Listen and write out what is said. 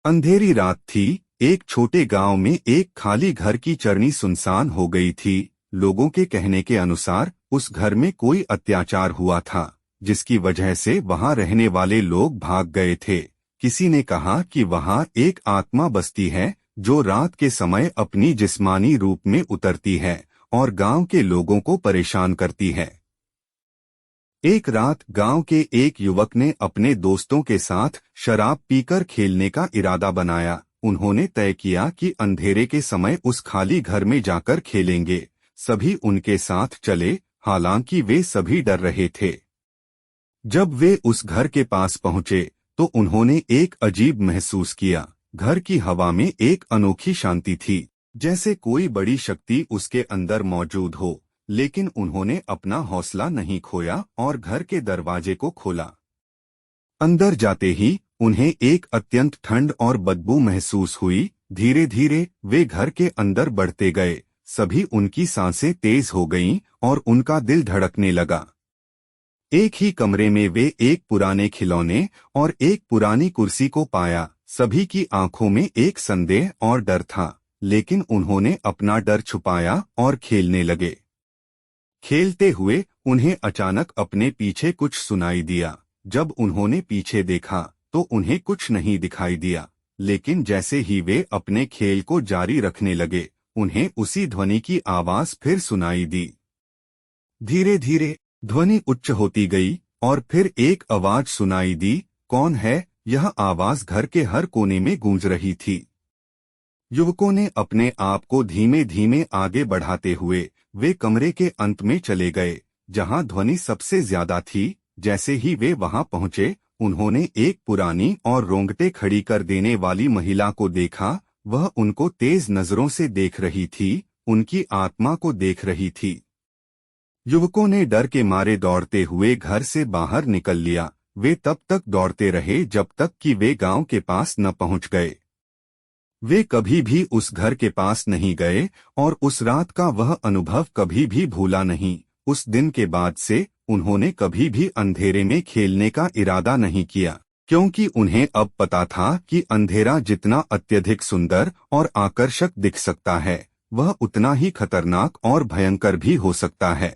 अंधेरी रात थी। एक छोटे गांव में एक खाली घर की चरनी सुनसान हो गई थी। लोगों के कहने के अनुसार उस घर में कोई अत्याचार हुआ था, जिसकी वजह से वहां रहने वाले लोग भाग गए थे। किसी ने कहा कि वहां एक आत्मा बसती है जो रात के समय अपनी जिस्मानी रूप में उतरती है और गांव के लोगों को परेशान करती है। एक रात गांव के एक युवक ने अपने दोस्तों के साथ शराब पीकर खेलने का इरादा बनाया। उन्होंने तय किया कि अंधेरे के समय उस खाली घर में जाकर खेलेंगे। सभी उनके साथ चले, हालांकि वे सभी डर रहे थे। जब वे उस घर के पास पहुंचे तो उन्होंने एक अजीब महसूस किया। घर की हवा में एक अनोखी शांति थी, जैसे कोई बड़ी शक्ति उसके अंदर मौजूद हो। लेकिन उन्होंने अपना हौसला नहीं खोया और घर के दरवाजे को खोला। अंदर जाते ही उन्हें एक अत्यंत ठंड और बदबू महसूस हुई। धीरे धीरे वे घर के अंदर बढ़ते गए। सभी उनकी सांसें तेज हो गईं और उनका दिल धड़कने लगा। एक ही कमरे में वे एक पुराने खिलौने और एक पुरानी कुर्सी को पाया। सभी की आंखों में एक संदेह और डर था, लेकिन उन्होंने अपना डर छुपाया और खेलने लगे। खेलते हुए उन्हें अचानक अपने पीछे कुछ सुनाई दिया। जब उन्होंने पीछे देखा तो उन्हें कुछ नहीं दिखाई दिया, लेकिन जैसे ही वे अपने खेल को जारी रखने लगे, उन्हें उसी ध्वनि की आवाज फिर सुनाई दी। धीरे धीरे ध्वनि उच्च होती गई और फिर एक आवाज सुनाई दी, कौन है? यह आवाज घर के हर कोने में गूंज रही थी। युवकों ने अपने आप को धीमे धीमे आगे बढ़ाते हुए वे कमरे के अंत में चले गए, जहां ध्वनि सबसे ज्यादा थी। जैसे ही वे वहां पहुंचे, उन्होंने एक पुरानी और रोंगटे खड़ी कर देने वाली महिला को देखा। वह उनको तेज नजरों से देख रही थी, उनकी आत्मा को देख रही थी। युवकों ने डर के मारे दौड़ते हुए घर से बाहर निकल लिया। वे तब तक दौड़ते रहे जब तक कि वे गांव के पास न पहुंच गए। वे कभी भी उस घर के पास नहीं गए और उस रात का वह अनुभव कभी भी भूला नहीं। उस दिन के बाद से उन्होंने कभी भी अंधेरे में खेलने का इरादा नहीं किया, क्योंकि उन्हें अब पता था कि अंधेरा जितना अत्यधिक सुंदर और आकर्षक दिख सकता है, वह उतना ही खतरनाक और भयंकर भी हो सकता है।